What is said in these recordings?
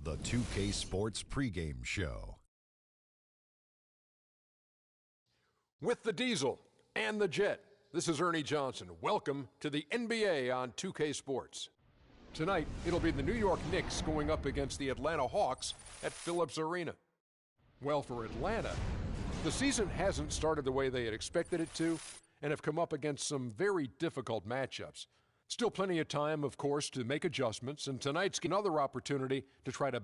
The 2K Sports pregame show. With the Diesel and the Jet, this is Ernie Johnson. Welcome to the NBA on 2K Sports. Tonight, it'll be the New York Knicks going up against the Atlanta Hawks at Phillips Arena. Well, for Atlanta, the season hasn't started the way they had expected it to and have come up against some very difficult matchups. Still plenty of time, of course, to make adjustments, and tonight's another opportunity to try to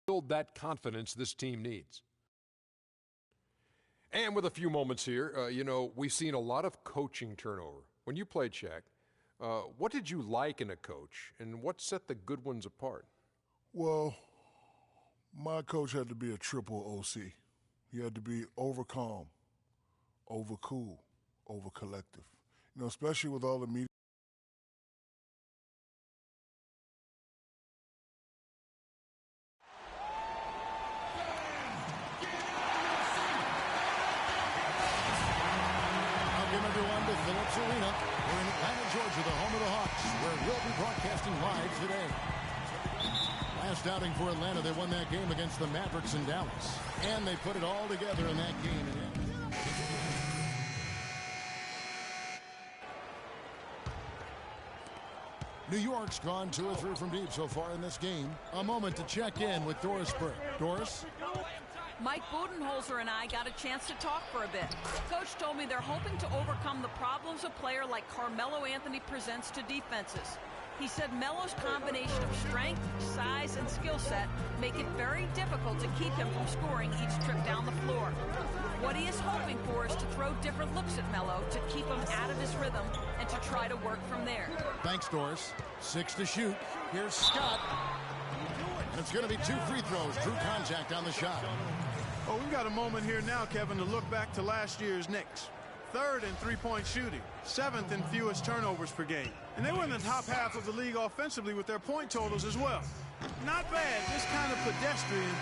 build that confidence this team needs. And with a few moments here, we've seen a lot of coaching turnover. When you played, Shaq, what did you like in a coach, and what set the good ones apart? Well, my coach had to be a triple OC. He had to be over calm, over cool, over collective. Especially with all the media. Phillips Arena. We're in Atlanta, Georgia, the home of the Hawks, where we'll be broadcasting live today. Last outing for Atlanta, they won that game against the Mavericks in Dallas. And they put it all together in that game. New York's gone 2 or 3 from deep so far in this game. A moment to check in with Doris Burke. Doris? Mike Budenholzer and I got a chance to talk for a bit. Coach told me they're hoping to overcome the problems a player like Carmelo Anthony presents to defenses. He said Melo's combination of strength, size, and skill set make it very difficult to keep him from scoring each trip down the floor. What he is hoping for is to throw different looks at Melo to keep him out of his rhythm and to try to work from there. Thanks, Doris. 6 to shoot. Here's Scott. And it's going to be 2 free throws. True contact on the shot. Oh, we've got a moment here now, Kevin, to look back to last year's Knicks. 3rd in three-point shooting, 7th in fewest turnovers per game. And they were in the top half of the league offensively with their point totals as well. Not bad, just kind of pedestrian.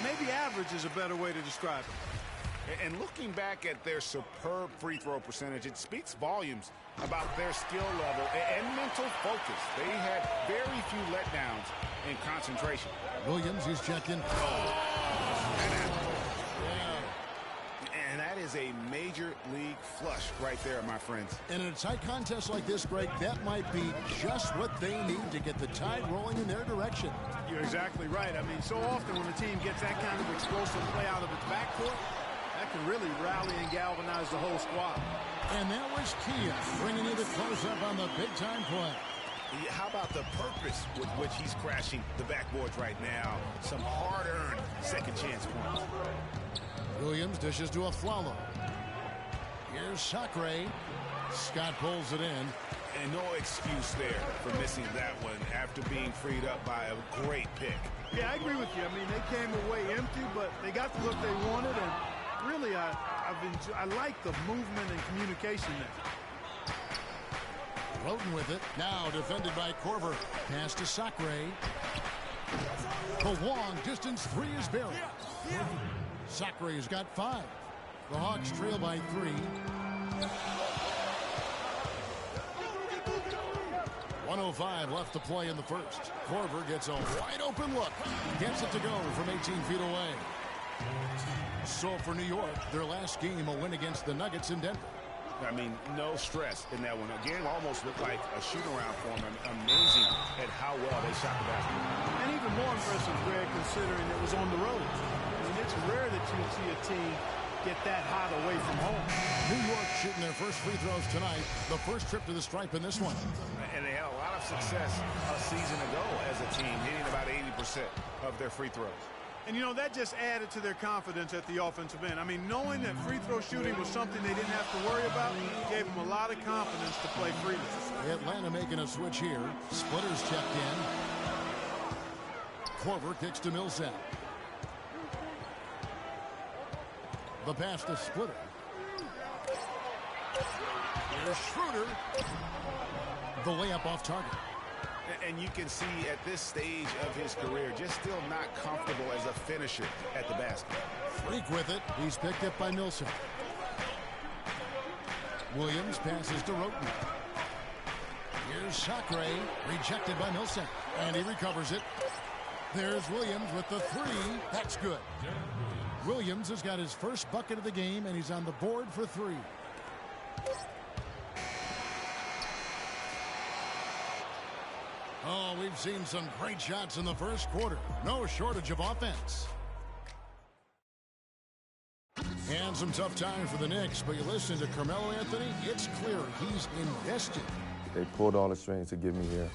Maybe average is a better way to describe it. And looking back at their superb free throw percentage, it speaks volumes about their skill level and mental focus. They had very few letdowns in concentration. Williams is checking. And that is a major league flush right there, my friends. And in a tight contest like this, Greg, that might be just what they need to get the tide rolling in their direction. You're exactly right. I mean, so often when a team gets that kind of explosive play out of its backcourt, that can really rally and galvanize the whole squad. And that was Kia bringing you the close-up on the big-time play. How about the purpose with which he's crashing the backboards right now? Some hard-earned second-chance points. Williams dishes to a Flalo. Here's Sacre. Scott pulls it in. And no excuse there for missing that one after being freed up by a great pick. Yeah, I agree with you. I mean, they came away empty, but they got the look they wanted, and really, I like the movement and communication there. Roden with it. Now defended by Korver. Pass to Sacre. The long distance 3 is buried. Sacre's got 5. The Hawks trail by 3. 1:05 left to play in the first. Korver gets a wide open look. Gets it to go from 18 feet away. So for New York, their last game, a win against the Nuggets in Denver. I mean, no stress in that one. Again, almost looked like a shoot-around for them. Amazing at how well they shot the basketball. And even more impressive, Greg, considering it was on the road. I mean, it's rare that you see a team get that hot away from home. New York shooting their first free throws tonight. The first trip to the stripe in this one. And they had a lot of success a season ago as a team, hitting about 80% of their free throws. And, that just added to their confidence at the offensive end. I mean, knowing that free throw shooting was something they didn't have to worry about gave them a lot of confidence to play freely. Atlanta making a switch here. Splitters checked in. Korver kicks to Millsap. The pass to Splitter. Here's Schroeder. The layup off target. And you can see at this stage of his career, just still not comfortable as a finisher at the basket. Freak with it. He's picked up by Millsap. Williams passes to Roten. Here's Sacre, rejected by Millsap. And he recovers it. There's Williams with the three. That's good. Williams has got his first bucket of the game, and he's on the board for three. Oh, we've seen some great shots in the first quarter. No shortage of offense. And some tough times for the Knicks, but you listen to Carmelo Anthony, it's clear he's invested. They pulled all the strings to get me here,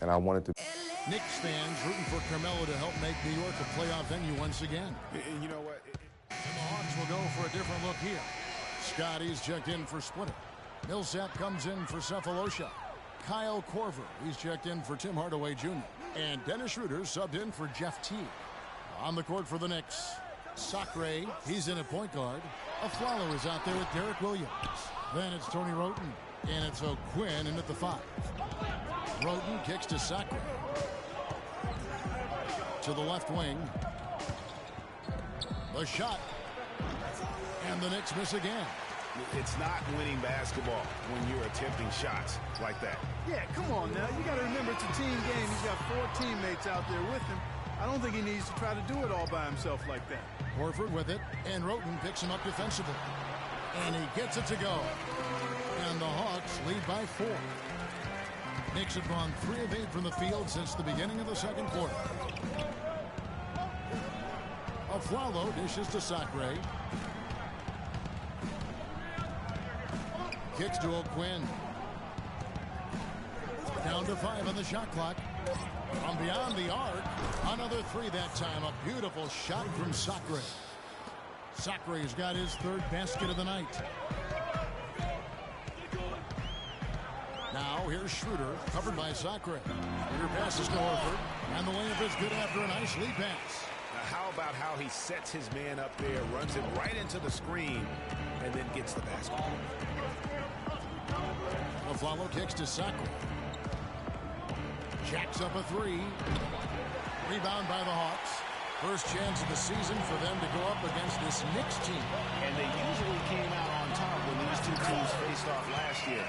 and I wanted to. Knicks fans rooting for Carmelo to help make New York a playoff venue once again. And you know what? And the Hawks will go for a different look here. Scotty's checked in for Splitter. Millsap comes in for Cephalosha. Kyle Korver, he's checked in for Tim Hardaway Jr. And Dennis Schroeder subbed in for Jeff Teague. On the court for the Knicks, Sacre, he's in at point guard. Aflalo is out there with Derek Williams. Then it's Tony Roten, and it's O'Quinn in at the 5. Roten kicks to Sacre. To the left wing. The shot. And the Knicks miss again. It's not winning basketball when you're attempting shots like that. Yeah, come on now. You got to remember it's a team game. He's got 4 teammates out there with him. I don't think he needs to try to do it all by himself like that. Horford with it, and Roten picks him up defensively. And he gets it to go. And the Hawks lead by 4. Knicks have gone 3 of 8 from the field since the beginning of the second quarter. Aflalo dishes to Sacre. Kicks to O'Quinn. Down to 5 on the shot clock. From beyond the arc, another 3 that time. A beautiful shot from Sacre. Sacre's got his 3rd basket of the night. Now here's Schroeder, covered by Sacre. Schroeder passes to Horford, and the layup is good after a nice lead pass. Now how about how he sets his man up there, runs him right into the screen, and then gets the basket. Aflalo kicks to Sacre. Jacks up a 3. Rebound by the Hawks. First chance of the season for them to go up against this Knicks team. And they usually came out on top when these 2 teams faced off last year.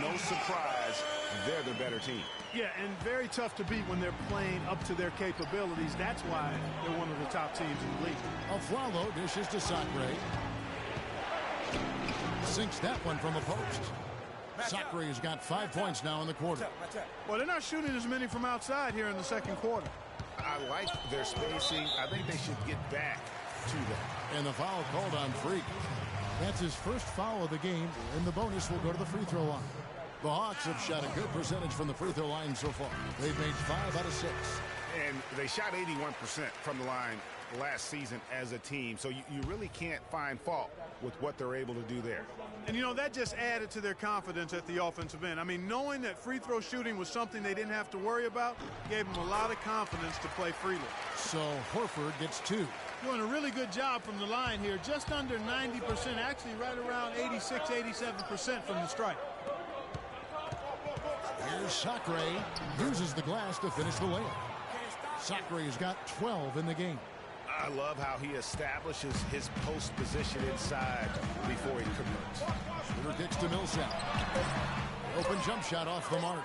No surprise, they're the better team. Yeah, and very tough to beat when they're playing up to their capabilities. That's why they're one of the top teams in the league. Aflalo dishes to Sacre. Sinks that one from a post. Sacre's got 5 points now in the quarter. Well, they're not shooting as many from outside here in the second quarter. I like their spacing. I think they should get back to that. And the foul called on Freak. That's his first foul of the game, and the bonus will go to the free throw line. The Hawks have shot a good percentage from the free throw line so far. They've made 5 out of 6. And they shot 81% from the line last season as a team, so you really can't find fault with what they're able to do there. And, you know, that just added to their confidence at the offensive end. I mean, knowing that free throw shooting was something they didn't have to worry about gave them a lot of confidence to play freely. So Horford gets 2. Doing a really good job from the line here, just under 90%, actually right around 86, 87% from the stripe. Here's Sacre, uses the glass to finish the layup. Sacre's got 12 in the game. I love how he establishes his post position inside before he commits. Schroeder kicks to Millsap. Open jump shot off the mark.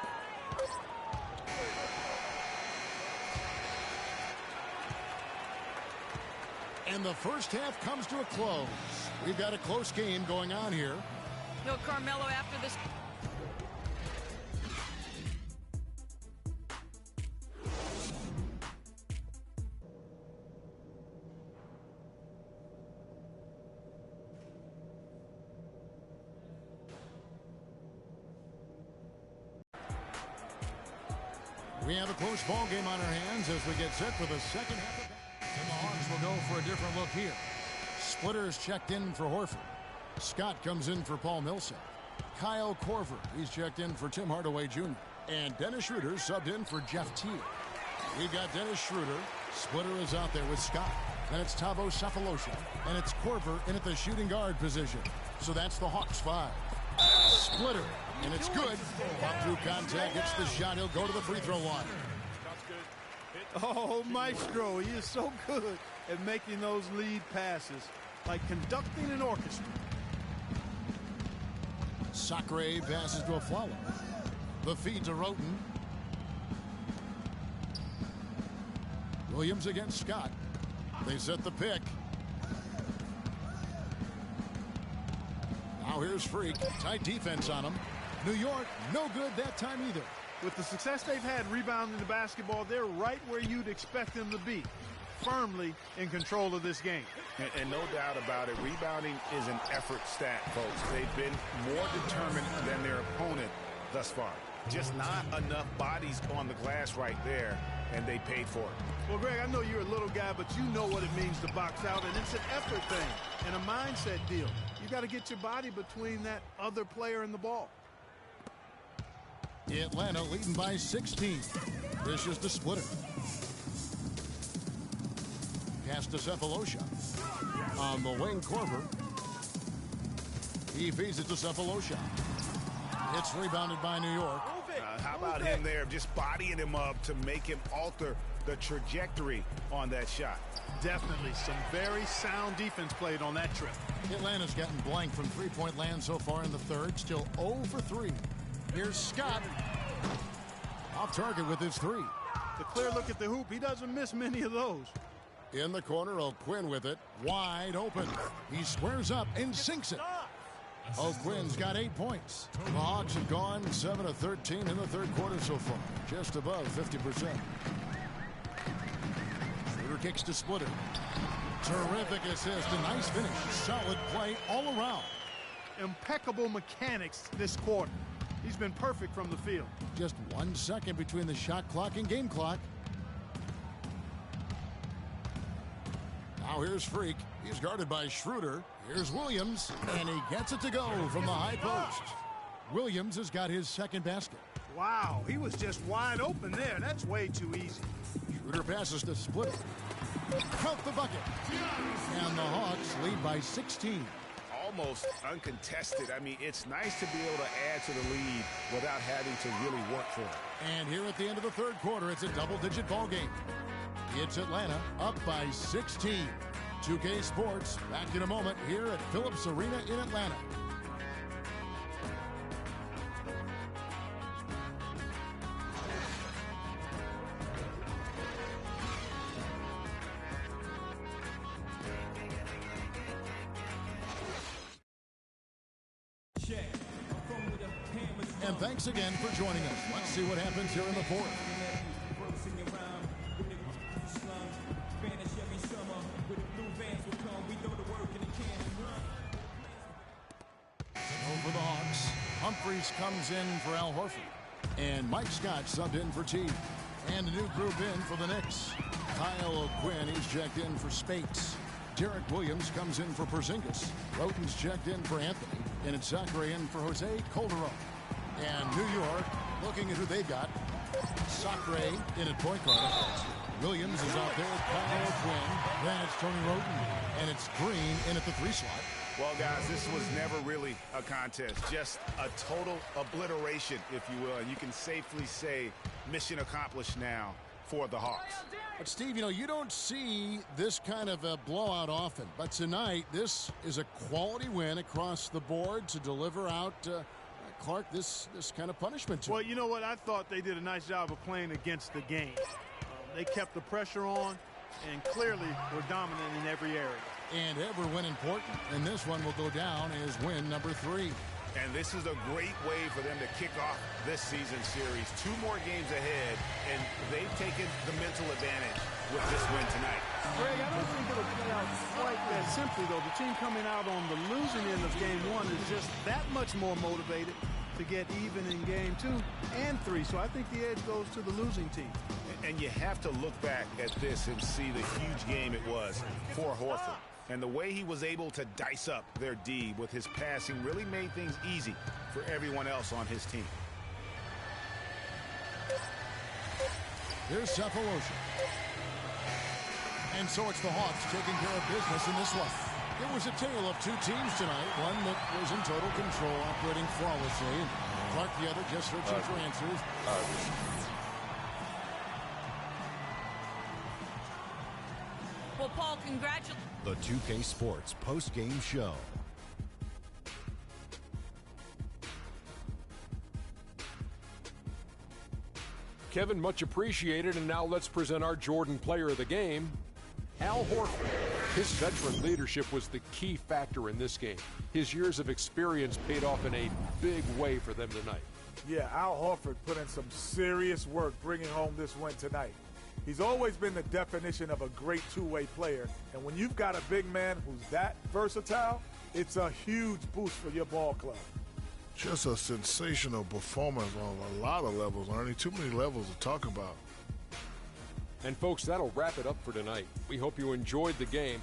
And the first half comes to a close. We've got a close game going on here. No, Carmelo after this. We have a close ball game on our hands as we get set for the second half. And the Hawks will go for a different look here. Splitter is checked in for Horford. Scott comes in for Paul Millsap. Kyle Korver, he's checked in for Tim Hardaway Jr. And Dennis Schroeder subbed in for Jeff Teague. We've got Dennis Schroeder. Splitter is out there with Scott. Then it's Thabo Cephalosha. And it's Korver in at the shooting guard position. So that's the Hawks 5. Splitter. And it's good. Pop through contact, gets the shot. He'll go to the free throw line. Oh, Maestro, he is so good at making those lead passes, like conducting an orchestra. Sacre passes to Aflalo. The feed to Roten. Williams against Scott. They set the pick. Now here's Freak. Tight defense on him. New York, no good that time either. With the success they've had rebounding the basketball, they're right where you'd expect them to be, firmly in control of this game. And no doubt about it, rebounding is an effort stat, folks. They've been more determined than their opponent thus far. Just not enough bodies on the glass right there, and they paid for it. Well, Greg, I know you're a little guy, but you know what it means to box out, and it's an effort thing and a mindset deal. You got to get your body between that other player and the ball. Atlanta leading by 16. This is the splitter. Pass to Cephalosha. On the wing, Korver. He feeds it to Cephalosha. It's rebounded by New York. How about him there, just bodying him up to make him alter the trajectory on that shot? Definitely some very sound defense played on that trip. Atlanta's gotten blank from three-point land so far in the third. Still 0 for 3. Here's Scott. Off target with his three. The clear look at the hoop. He doesn't miss many of those. In the corner, O'Quinn with it. Wide open. He squares up and sinks it. O'Quinn's got 8 points. The Hawks have gone 7 of 13 in the third quarter so far. Just above 50%. Shooter kicks to Splitter. Terrific assist. A nice finish. Solid play all around. Impeccable mechanics this quarter. He's been perfect from the field. Just 1 second between the shot clock and game clock. Now here's Freak. He's guarded by Schroeder. Here's Williams, and he gets it to go from the high post. Williams has got his second basket. Wow, he was just wide open there. That's way too easy. Schroeder passes to Splitter. Count the bucket. And the Hawks lead by 16. Almost uncontested. I mean, it's nice to be able to add to the lead without having to really work for it. And here at the end of the third quarter, it's a double-digit ball game. It's Atlanta up by 16. 2K Sports back in a moment here at Phillips Arena in Atlanta. And thanks again for joining us. Let's see what happens here in the fourth. For the Hawks, Humphries comes in for Al Horford. And Mike Scott subbed in for T. And a new group in for the Knicks. Kyle O'Quinn, he's checked in for Spates. Derek Williams comes in for Porzingis. Roten's checked in for Anthony. And it's Zachary in for Jose Calderon. And New York, looking at who they got. Sacre in at point guard. Williams is out there. Kyle O'Quinn. Then it's Tony Roten. And it's Green in at the 3 slot. Well, guys, this was never really a contest. Just a total obliteration, if you will. And you can safely say mission accomplished now for the Hawks. But, Steve, you know, you don't see this kind of a blowout often. But tonight, this is a quality win across the board to deliver out, Clark, this kind of punishment to Well, him. you know what? I thought they did a nice job of playing against the game. They kept the pressure on and clearly were dominant in every area. And ever win important. And this one will go down as win number 3. And this is a great way for them to kick off this season series. 2 more games ahead, and they've taken the mental advantage with this win tonight. Greg, I don't think it'll play out quite that simply, though. The team coming out on the losing end of game 1 is just that much more motivated to get even in game 2 and 3. So I think the edge goes to the losing team. And you have to look back at this and see the huge game it was for Horford. And the way he was able to dice up their D with his passing really made things easy for everyone else on his team. Here's Cephalosha. And so it's the Hawks taking care of business in this one. It was a tale of 2 teams tonight. One that was in total control, operating flawlessly. And Clark, the other, just searching for answers. Well, Paul, congratulations. The 2K Sports post-game show. Kevin, much appreciated. And now let's present our Jordan Player of the Game, Al Horford. His veteran leadership was the key factor in this game. His years of experience paid off in a big way for them tonight. Yeah, Al Horford put in some serious work bringing home this win tonight. He's always been the definition of a great two-way player, and when you've got a big man who's that versatile, it's a huge boost for your ball club. Just a sensational performance on a lot of levels, Ernie. Too many levels to talk about. And folks, that'll wrap it up for tonight. We hope you enjoyed the game.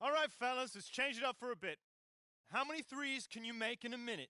All right, fellas, let's change it up for a bit. How many threes can you make in a minute?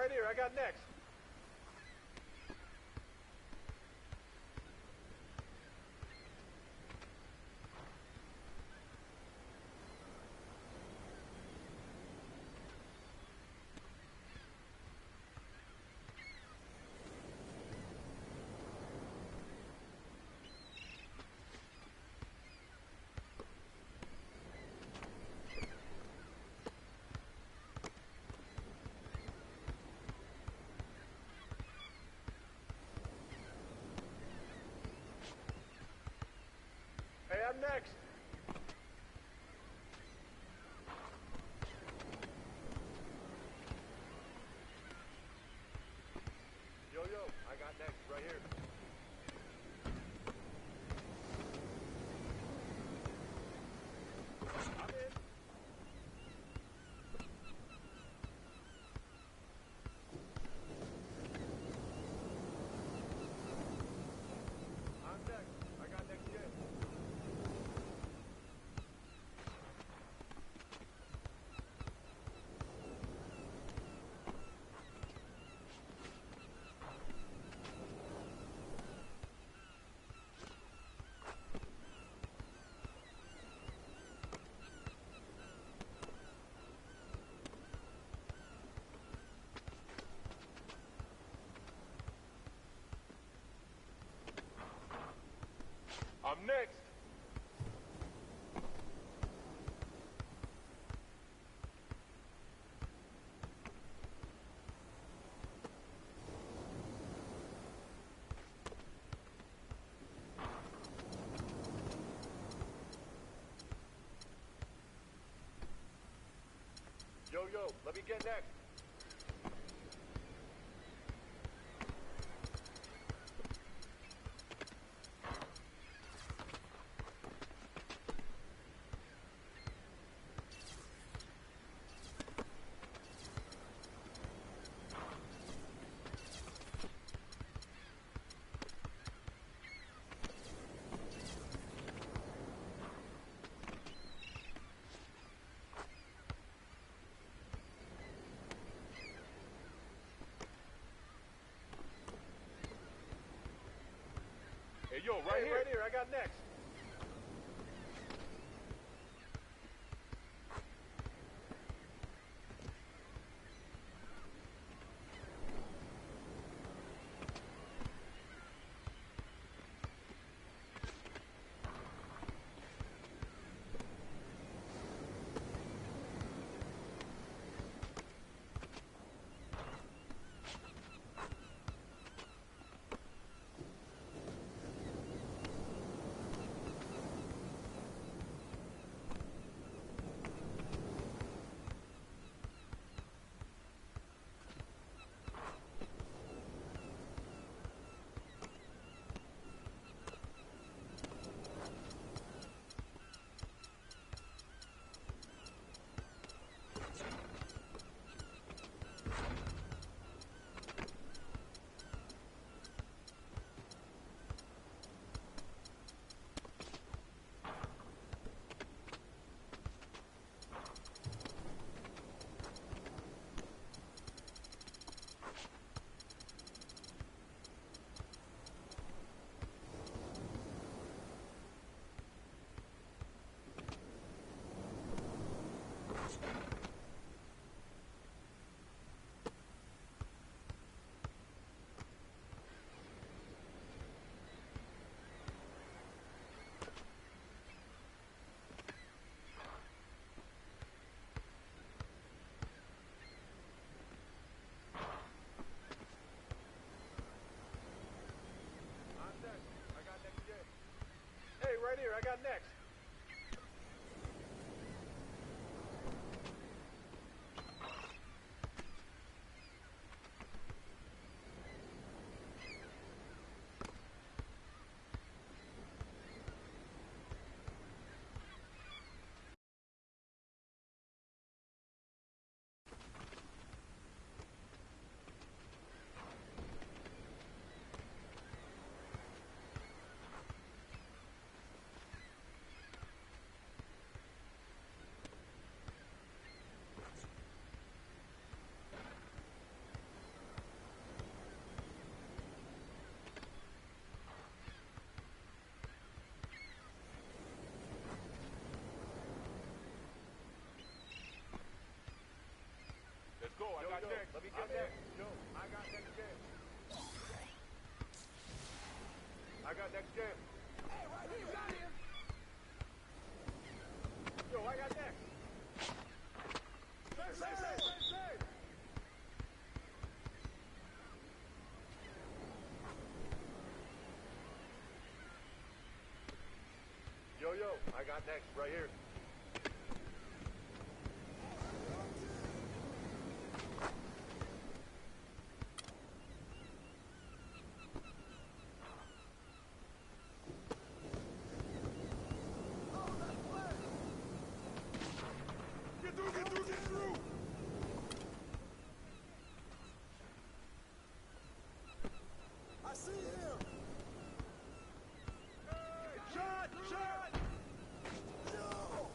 right here. I got next. Hey, I'm next. Yo, I got next right here. I'm in. I'm next. I got next again. I'm next. Yo, let me get next. Hey, right here. Right here. I got next. me get next. Yo, I got next game. I got next game. Hey, right here, right here. Yo, I got next. Save. Yo, I got next right here. Get through. I see him. Hey, shot. Yo.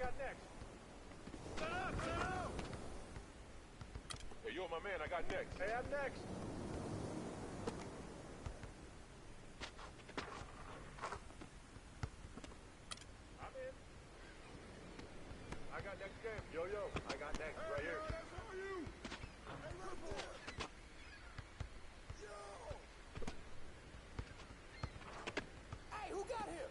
got next. Set up, set up! Hey, you're my man. I got next. Hey, I'm next. I'm in. I got next game. Yo, I got next right here. That's all you. Hey, right there. Yo. Hey, who got here?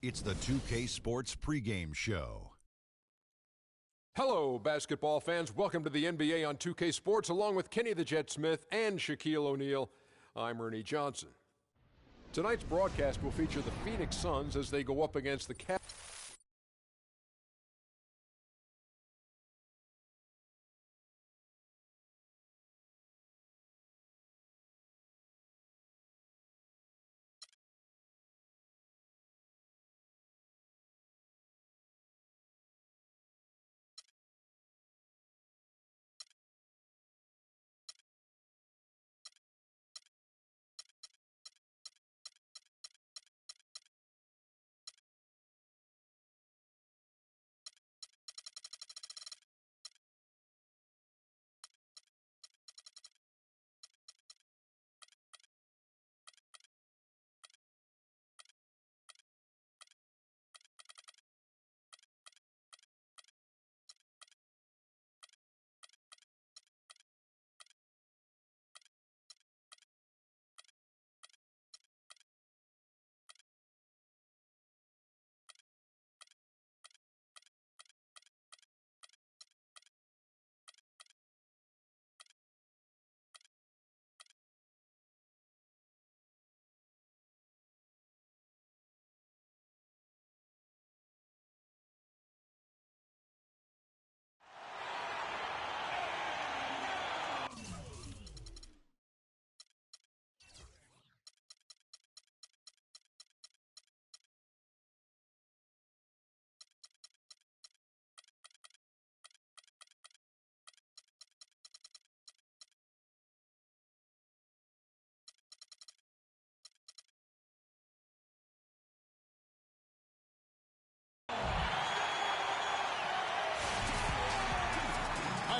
It's the 2K Sports pregame show. Hello, basketball fans. Welcome to the NBA on 2K Sports, along with Kenny the Jet Smith and Shaquille O'Neal. I'm Ernie Johnson. Tonight's broadcast will feature the Phoenix Suns as they go up against the Cavs.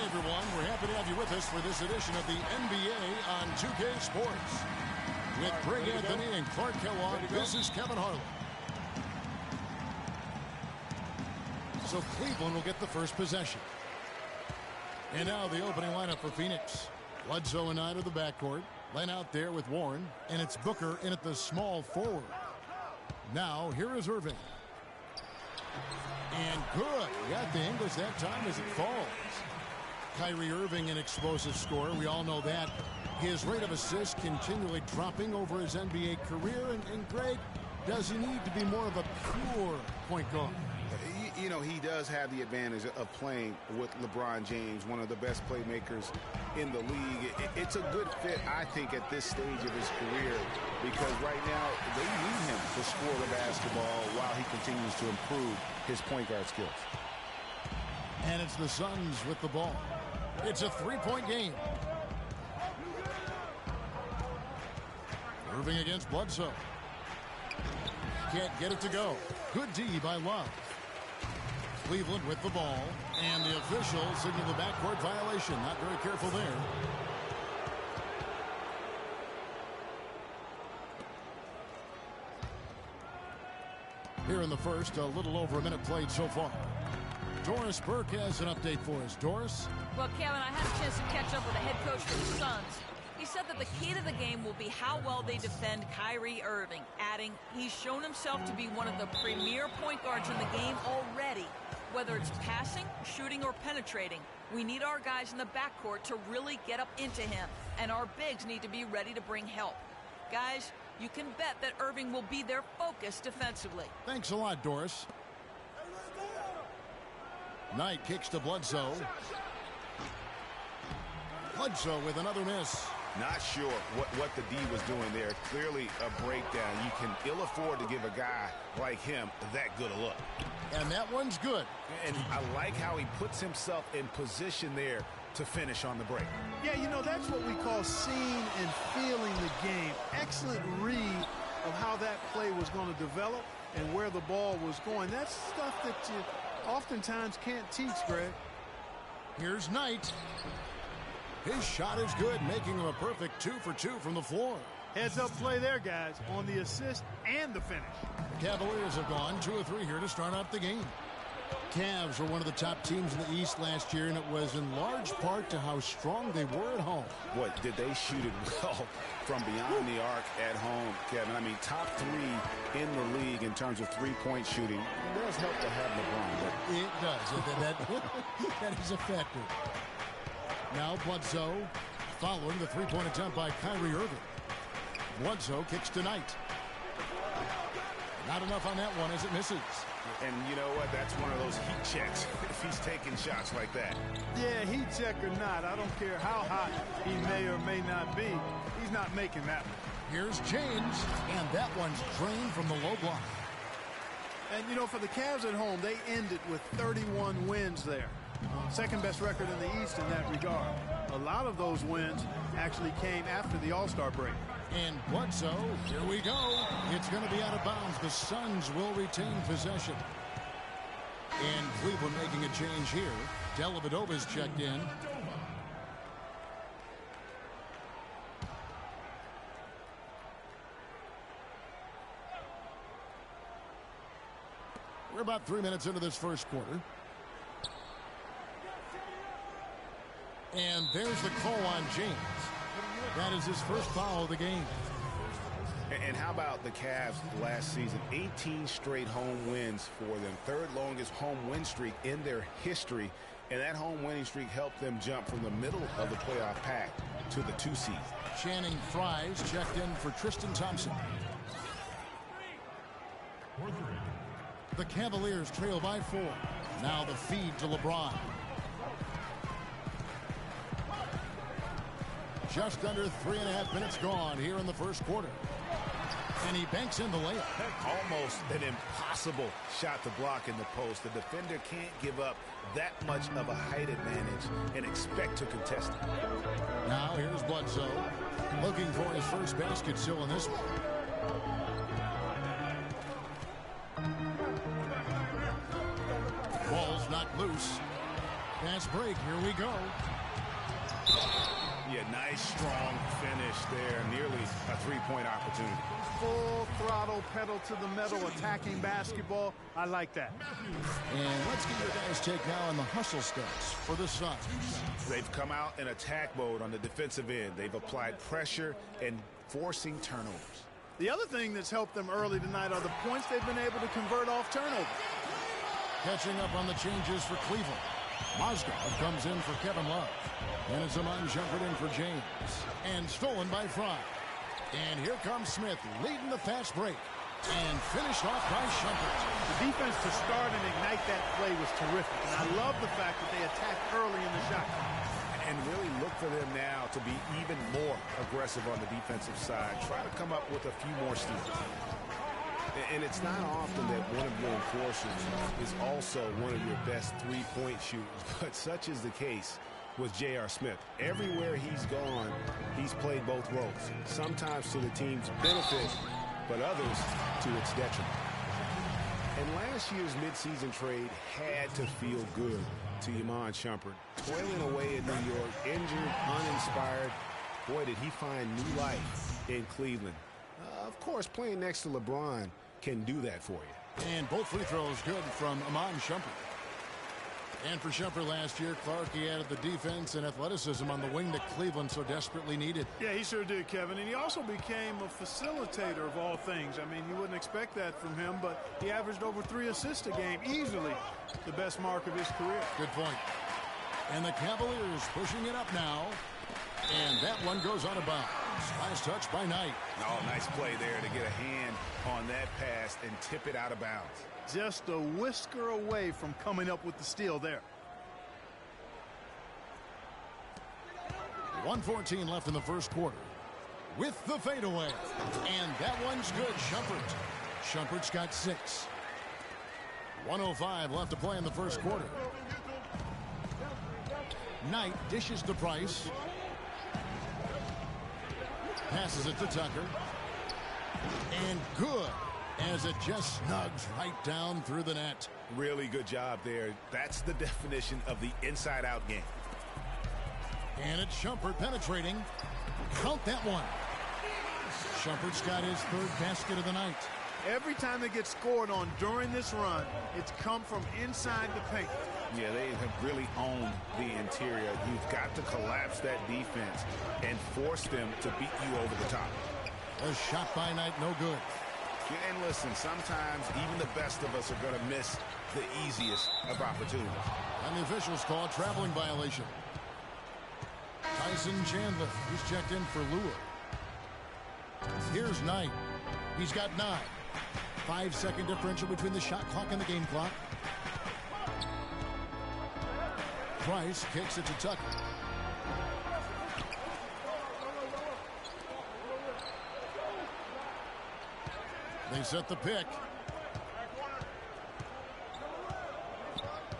Everyone, we're happy to have you with us for this edition of the NBA on 2K Sports. With Greg Anthony and Clark Kellogg, this is Kevin Harlan. So Cleveland will get the first possession. And now the opening lineup for Phoenix. Bledsoe and Knight of the backcourt. Len out there with Warren. And it's Booker in at the small forward. Now, here is Irving. And good. Got the English that time as it falls. Kyrie Irving, an explosive scorer. We all know that. His rate of assists continually dropping over his NBA career. And Greg, does he need to be more of a pure point guard? You know, he does have the advantage of playing with LeBron James, one of the best playmakers in the league. It's a good fit, I think, at this stage of his career, because right now they need him to score the basketball while he continues to improve his point guard skills. And it's the Suns with the ball. It's a three-point game. Irving against Bledsoe. Can't get it to go. Good D by Love. Cleveland with the ball. And the officials signal the backcourt violation. Not very careful there. Here in the first, a little over a minute played so far. Doris Burke has an update for us. Doris? Well, Kevin, I had a chance to catch up with the head coach for the Suns. He said that the key to the game will be how well they defend Kyrie Irving, adding he's shown himself to be one of the premier point guards in the game already. Whether it's passing, shooting, or penetrating, we need our guys in the backcourt to really get up into him, and our bigs need to be ready to bring help. Guys, you can bet that Irving will be their focus defensively. Thanks a lot, Doris. Knight kicks to Bledsoe. Bledsoe with another miss. Not sure what the D was doing there. Clearly a breakdown. You can ill afford to give a guy like him that good a look. And that one's good. And I like how he puts himself in position there to finish on the break. Yeah, you know, that's what we call seeing and feeling the game. Excellent read of how that play was going to develop and where the ball was going. That's stuff that you oftentimes can't teach, Greg. Here's Knight. His shot is good, making him a perfect 2 for 2 from the floor. Heads up play there, guys, on the assist and the finish. The Cavaliers have gone 2 of 3 here to start out the game. Cavs were one of the top teams in the East last year, and it was in large part to how strong they were at home. What, did they shoot it well from beyond the arc at home, Kevin? I mean, top 3 in the league in terms of three-point shooting. It does help to have LeBron. But it does. That is a factor. Now Bledsoe following the three-point attempt by Kyrie Irving. Bledsoe kicks tonight. Not enough on that one as it misses. And you know what? That's one of those heat checks if he's taking shots like that. Yeah, heat check or not, I don't care how hot he may or may not be. He's not making that one. Here's James, and that one's drained from the low block. And, you know, for the Cavs at home, they ended with 31 wins there. Second best record in the East in that regard. A lot of those wins actually came after the All-Star break. And Bledsoe, here we go. It's going to be out of bounds. The Suns will retain possession. And Cleveland making a change here. Dellavedova's checked in. We're about 3 minutes into this first quarter. And there's the call on James. That is his first foul of the game. And how about the Cavs last season? 18 straight home wins for them. Third longest home win streak in their history. And that home winning streak helped them jump from the middle of the playoff pack to the 2 seed. Channing Frye's checked in for Tristan Thompson. The Cavaliers trail by 4. Now the feed to LeBron. Just under 3.5 minutes gone here in the first quarter. And he banks in the layup. Almost an impossible shot to block in the post. The defender can't give up that much of a height advantage and expect to contest it. Now here's Bledsoe looking for his first basket still in this one. Ball's knocked loose. Fast break. Here we go. Yeah, nice, strong finish there. Nearly a three-point opportunity. Full throttle, pedal to the metal, attacking basketball. I like that. And let's get your guys' take now on the hustle stats for the Suns. They've come out in attack mode on the defensive end. They've applied pressure and forcing turnovers. The other thing that's helped them early tonight are the points they've been able to convert off turnovers. Catching up on the changes for Cleveland. Mozgov comes in for Kevin Love. And it's Iman Shumpert in for James. And stolen by Frye. And here comes Smith leading the fast break. And finished off by Shumpert. The defense to start and ignite that play was terrific. And I love the fact that they attacked early in the shot. And really look for them now to be even more aggressive on the defensive side. Try to come up with a few more steals. And it's not often that one of your enforcers is also one of your best three-point shooters. But such is the case with J.R. Smith. Everywhere he's gone, he's played both roles. Sometimes to the team's benefit, but others to its detriment. And last year's midseason trade had to feel good to Iman Shumpert. Toiling away in New York, injured, uninspired. Boy, did he find new life in Cleveland. Of course, playing next to LeBron can do that for you. And both free throws good from Iman Shumpert. And for Shumpert last year, Clark, he added the defense and athleticism on the wing that Cleveland so desperately needed. Yeah, he sure did, Kevin. And he also became a facilitator of all things. I mean, you wouldn't expect that from him, but he averaged over 3 assists a game, easily the best mark of his career. Good point. And the Cavaliers pushing it up now. And that one goes out of bounds. Last touch by Knight. Oh, nice play there to get a hand on that pass and tip it out of bounds. Just a whisker away from coming up with the steal there. 1:14 left in the first quarter. With the fadeaway. And that one's good. Shumpert's got 6. 1:05 left to play in the first quarter. Knight dishes to Price. Passes it to Tucker. And good, as it just snugs right down through the net. Really good job there. That's the definition of the inside-out game. And it's Shumpert penetrating. Count that one. Shumpert's got his 3rd basket of the night. Every time they get scored on during this run, it's come from inside the paint. Yeah, they have really owned the interior. You've got to collapse that defense and force them to beat you over the top. A shot by Knight, no good. And listen, sometimes even the best of us are going to miss the easiest of opportunities. And the officials call a traveling violation. Tyson Chandler, he's checked in for Lure. Here's Knight. He's got 9. 5-second differential between the shot clock and the game clock. Price kicks it to Tucker. They set the pick.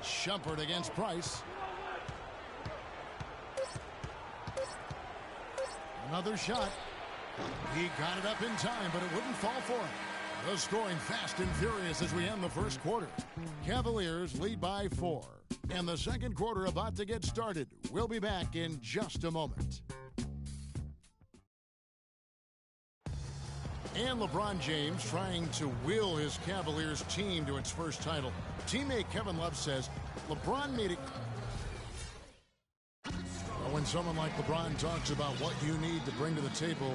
Shumpert against Price. Another shot. He got it up in time, but it wouldn't fall for him. The scoring fast and furious as we end the first quarter. Cavaliers lead by 4. And the second quarter about to get started. We'll be back in just a moment. And LeBron James trying to will his Cavaliers team to its first title. Teammate Kevin Love says LeBron made it. When someone like LeBron talks about what you need to bring to the table,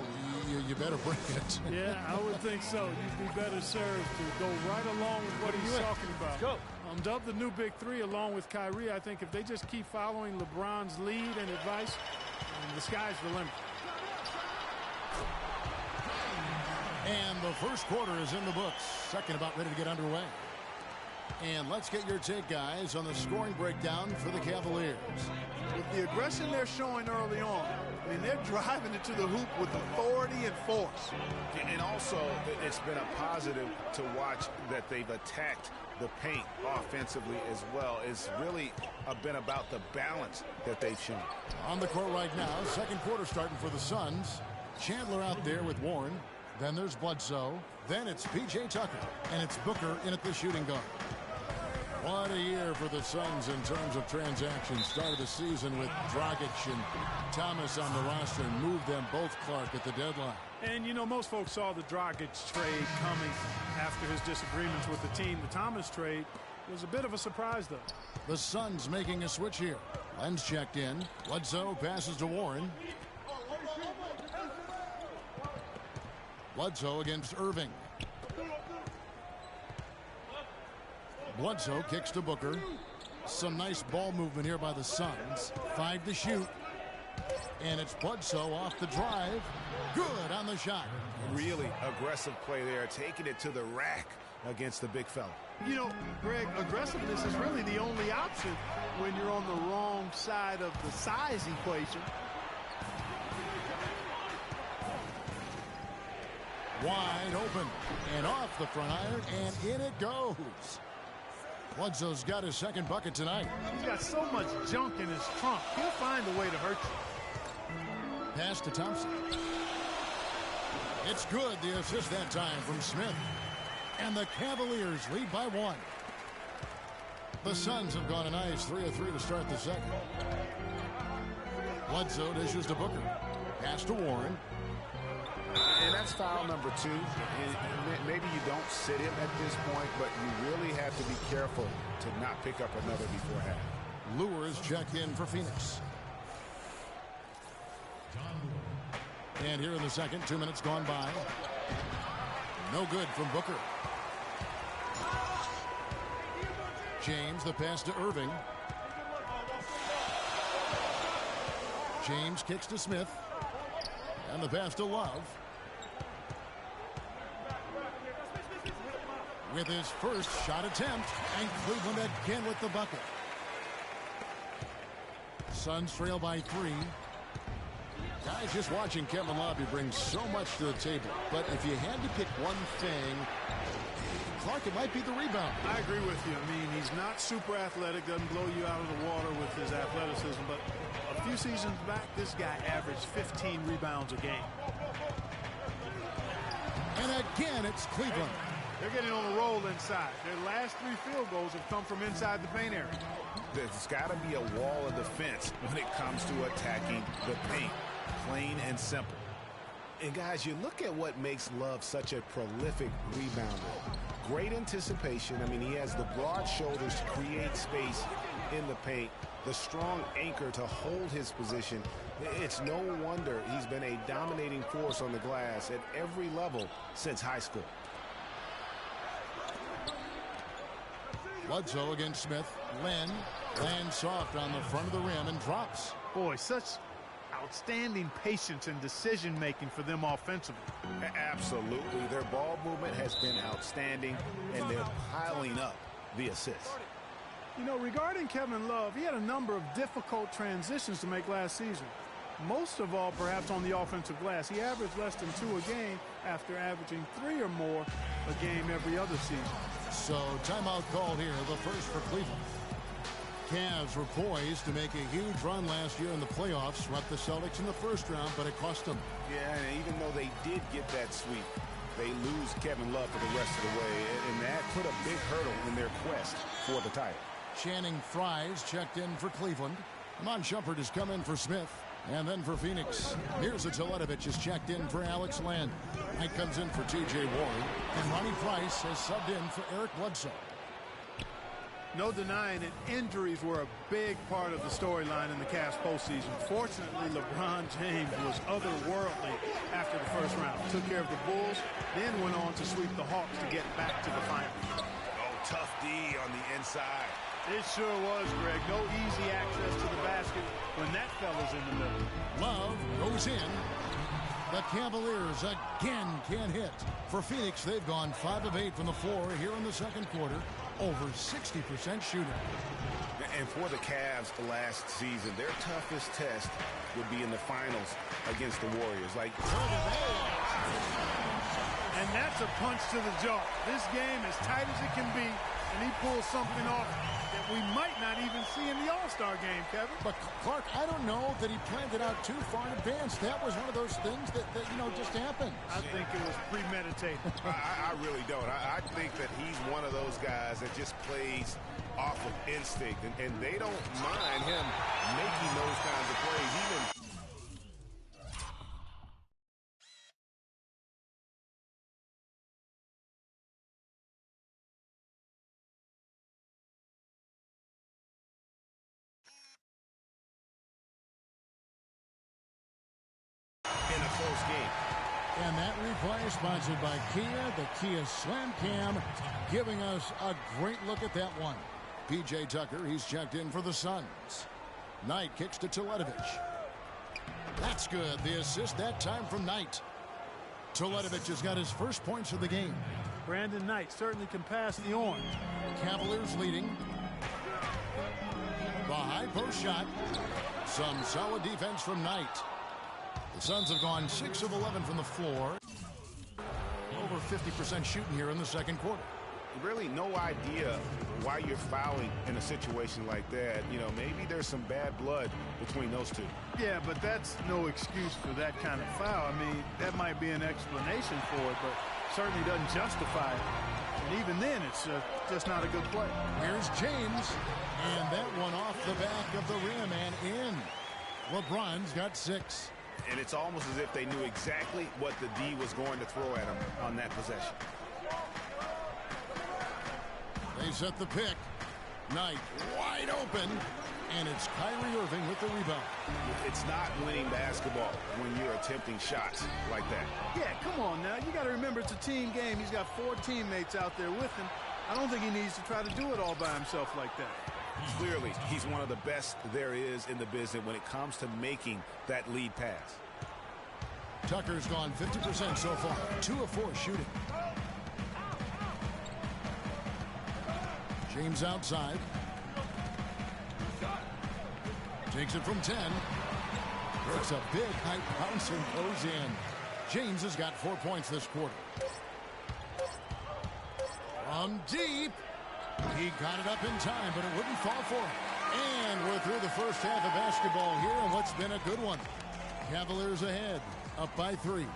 you better bring it. Yeah, I would think so. You'd be better served to go right along with what he's talking about. Let's go. Dubbed the new Big Three along with Kyrie. I think if they just keep following LeBron's lead and advice, the sky's the limit. And the first quarter is in the books. Second about ready to get underway. And let's get your take, guys, on the scoring breakdown for the Cavaliers. With the aggression they're showing early on, I mean, they're driving it to the hoop with authority and force. And also, it's been a positive to watch that they've attacked the paint offensively as well. It's really been about the balance that they've shown. On the court right now, second quarter starting for the Suns. Chandler out there with Warren. Then there's Bledsoe. Then it's P.J. Tucker. And it's Booker in at the shooting guard. What a year for the Suns in terms of transactions. Started the season with Dragic and Thomas on the roster and moved them both, Clark, at the deadline. And, you know, most folks saw the Dragic trade coming after his disagreements with the team. The Thomas trade was a bit of a surprise, though. The Suns making a switch here. Len's checked in. Bledsoe passes to Warren. Bledsoe against Irving. Bledsoe kicks to Booker. Some nice ball movement here by the Suns. 5 to shoot. And it's Bledsoe off the drive. Good on the shot. Really aggressive play there, taking it to the rack against the big fella. You know, Greg, aggressiveness is really the only option when you're on the wrong side of the size equation. Wide open and off the front iron, and in it goes. Bledsoe's got his second bucket tonight. He's got so much junk in his trunk. He'll find a way to hurt you. Pass to Thompson. It's good, the assist that time from Smith. And the Cavaliers lead by 1. The Suns have gone a nice 3 of 3 to start the second. Bledsoe dishes to Booker. Pass to Warren. And that's foul number 2. Maybe you don't sit him at this point, but you really have to be careful to not pick up another before half. Lure is checked in for Phoenix. And here in the second, 2 minutes gone by. No good from Booker. James, the pass to Irving. James kicks to Smith. And the pass to Love. With his first shot attempt, and Cleveland again with the bucket. Suns trail by 3. Guys, just watching Kevin Love, he brings so much to the table. But if you had to pick one thing, Clark, it might be the rebound. I agree with you. I mean, he's not super athletic, doesn't blow you out of the water with his athleticism, but a few seasons back, this guy averaged 15 rebounds a game. And again, it's Cleveland. They're getting on a roll inside. Their last 3 field goals have come from inside the paint area. There's got to be a wall of defense when it comes to attacking the paint. Plain and simple. And guys, you look at what makes Love such a prolific rebounder. Great anticipation. I mean, he has the broad shoulders to create space in the paint, the strong anchor to hold his position. It's no wonder he's been a dominating force on the glass at every level since high school. Bledsoe against Smith. Len lands soft on the front of the rim and drops. Boy, such outstanding patience and decision-making for them offensively. Absolutely. Their ball movement has been outstanding, and they're piling up the assists. You know, regarding Kevin Love, he had a number of difficult transitions to make last season. Most of all, perhaps on the offensive glass. He averaged less than 2 a game after averaging 3 or more a game every other season. So, timeout called here, the first for Cleveland. Cavs were poised to make a huge run last year in the playoffs, swept the Celtics in the first round, but it cost them. Yeah, and even though they did get that sweep, they lose Kevin Love for the rest of the way, and that put a big hurdle in their quest for the title. Channing Frye's checked in for Cleveland. Amon Shumpert has come in for Smith. And then for Phoenix, Mirza Teletovic is checked in for Alex Len. Knight comes in for T.J. Ward. And Ronnie Price has subbed in for Eric Bledsoe. No denying it, injuries were a big part of the storyline in the Cavs postseason. Fortunately, LeBron James was otherworldly after the first round. Took care of the Bulls, then went on to sweep the Hawks to get back to the finals. Oh, tough D on the inside. It sure was, Greg. No easy access to the basket when that fella's in the middle. Love goes in. The Cavaliers again can't hit. For Phoenix, they've gone 5 of 8 from the floor here in the second quarter. Over 60% shooting. And for the Cavs last season, their toughest test would be in the finals against the Warriors. And that's a punch to the jaw. This game as tight as it can be, and he pulls something off that we might not even see in the All-Star game, Kevin. But, Clark, I don't know that he planned it out too far in advance. That was one of those things that just happened. I think it was premeditated. I really don't. I think that he's one of those guys that just plays off of instinct, and they don't mind him making those kinds of plays, even. In a close game. And that replay sponsored by Kia, the Kia Slam Cam, giving us a great look at that one. P.J. Tucker, he's checked in for the Suns. Knight kicks to Teletovic. That's good. The assist that time from Knight. Teletovic has got his first points of the game. Brandon Knight certainly can pass the orange. Cavaliers leading. The high post shot. Some solid defense from Knight. The Suns have gone 6 of 11 from the floor. Over 50% shooting here in the second quarter. Really no idea why you're fouling in a situation like that. You know, maybe there's some bad blood between those two. Yeah, but that's no excuse for that kind of foul. I mean, that might be an explanation for it, but certainly doesn't justify it. And even then, it's just not a good play. Here's James, and that one off the back of the rim and in. LeBron's got 6. And it's almost as if they knew exactly what the D was going to throw at him on that possession. They set the pick. Knight wide open, and it's Kyrie Irving with the rebound. It's not winning basketball when you're attempting shots like that. Yeah, come on now. You got to remember it's a team game. He's got 4 teammates out there with him. I don't think he needs to try to do it all by himself like that. Clearly, he's one of the best there is in the business when it comes to making that lead pass. Tucker's gone 50% so far. 2 of 4 shooting. James outside. Takes it from 10. It's a big high bounce and goes in. James has got 4 points this quarter. From deep. He got it up in time, but it wouldn't fall for him. And we're through the first half of basketball here, and what's been a good one. Cavaliers ahead, up by 3.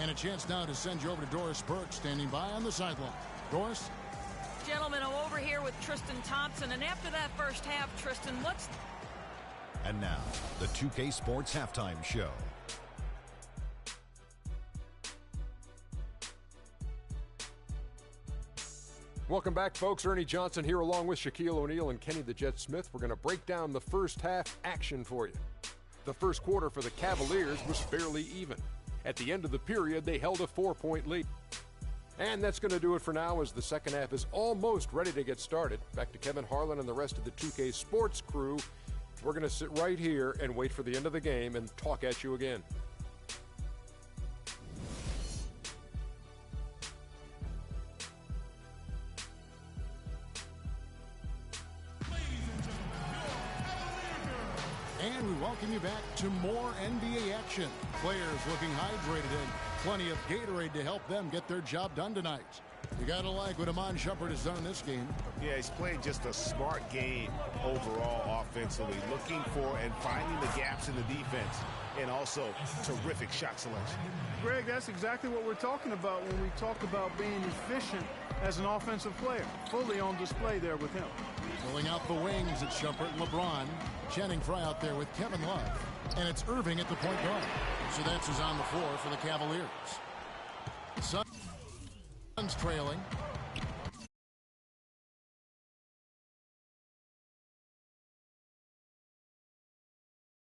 And a chance now to send you over to Doris Burke, standing by on the sideline. Doris? Gentlemen, I'm over here with Tristan Thompson, and after that first half, Tristan, what's... And now, the 2K Sports Halftime Show. Welcome back, folks. Ernie Johnson here along with Shaquille O'Neal and Kenny the Jet Smith. We're going to break down the first half action for you. The first quarter for the Cavaliers was fairly even. At the end of the period, they held a 4-point lead. And that's going to do it for now as the second half is almost ready to get started. Back to Kevin Harlan and the rest of the 2K Sports crew. We're going to sit right here and wait for the end of the game and talk at you again. And we welcome you back to more NBA action. Players looking hydrated and plenty of Gatorade to help them get their job done tonight. You got to like what Iman Shumpert has done in this game. Yeah, he's playing just a smart game overall offensively, looking for and finding the gaps in the defense, and also terrific shot selection. Greg, that's exactly what we're talking about when we talk about being efficient as an offensive player. Fully on display there with him. Filling out the wings at Shumpert and LeBron. Channing Frye out there with Kevin Love. And it's Irving at the point guard. So that's who's on the floor for the Cavaliers. Suns trailing